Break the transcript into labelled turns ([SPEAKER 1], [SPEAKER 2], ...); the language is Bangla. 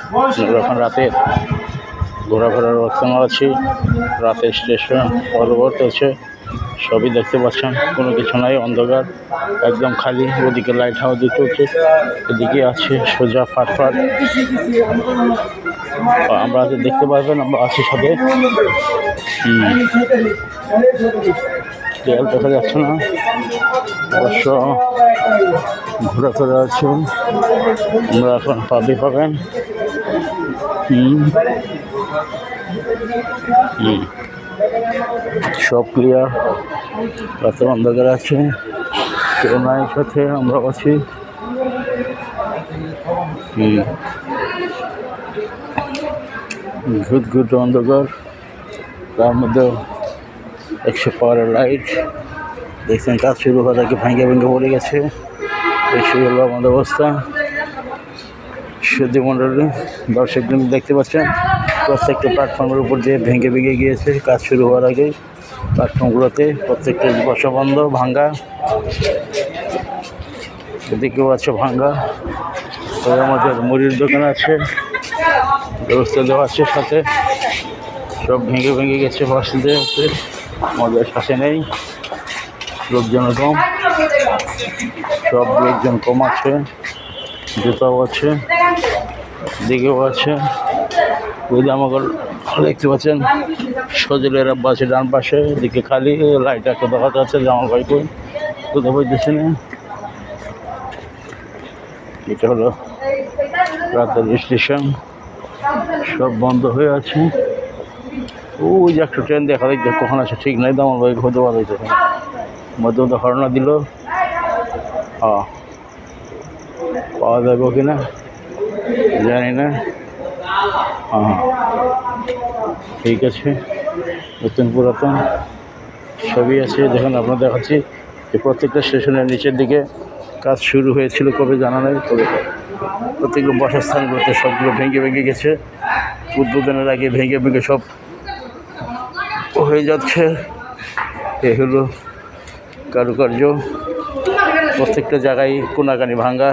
[SPEAKER 1] এখন রাতের ঘোরাফেরার অবস্থা আছি। রাতের স্টেশন পরবর্তী হচ্ছে, সবই দেখতে পাচ্ছেন, কোনো কিছু নাই, অন্ধকার, একদম খালি। ওদিকে লাইট হাউস দিতে হচ্ছে, এদিকে আছে সোজা ফাটফাট। আমরা দেখতে পারবেন, আমরা আছি সাথে। ক্লিয়ার দেখা যাচ্ছে না, অবশ্য ঘোরাফেরা আছে। আমরা এখন পাবেন। সব ক্লিয়ার, রাতে অন্ধকার আছে, কেউ নাই সাথে, আমরা আছি। ঘুট অন্ধকার, তার মধ্যে 100 পাওয়ারের লাইট দেখছেন। কাজ শুরু হওয়ার আগে ভেঙে পড়ে গেছে। এই শুরু হলো আমাদের অবস্থা। সুধী মণ্ডলী, দর্শক দেখতে পাচ্ছেন, প্রত্যেকটা প্ল্যাটফর্মের উপর দিয়ে ভেঙে গিয়েছে কাজ শুরু হওয়ার আগে। প্ল্যাটফর্মগুলোতে প্রত্যেকটা বসা বন্ধ, ভাঙ্গা। এদিকেও আছে ভাঙ্গা। তবে আমাদের মুড়ির দোকান আছে, ব্যবস্থা দেওয়া আছে সাথে। সব ভেঙে গেছে, বাসিতে আছে, আমাদের সাথে নেই। লোকজন কম, সব লোকজন কম আছে। জুতাও আছে, দিকেও আছে। ওই যে আমাকে দেখতে পাচ্ছেন, সজলের আব্বা আছে ডান পাশে, দিকে খালি। লাইট একটা দেখা যাচ্ছে, জামাল ভাইকে কোথাও বলতেছে না। এটা হলো রাতের স্টেশন, সব বন্ধ হয়ে আছে। ওই যে একটা ট্রেন দেখা যায়, কখন আছে ঠিক নাই। জামাল ভাই হতে পারে মধ্যে হরনা দিল, পাওয়া যাবে কিনা জানি না। ঠিক আছে, নতুন পুরাতন সবই আছে। দেখুন, আপনার দেখাচ্ছি যে প্রত্যেকটা স্টেশনের নিচের দিকে কাজ শুরু হয়েছিল কবে জানা নেই। প্রত্যেকগুলো বসার স্থানগুলোতে সবগুলো ভেঙে গেছে। উদ্বোধনের আগে ভেঙে সব হয়ে যাচ্ছে। এ হলো কারুকার্য, প্রত্যেকটা জায়গায় কোনাকানি ভাঙ্গা।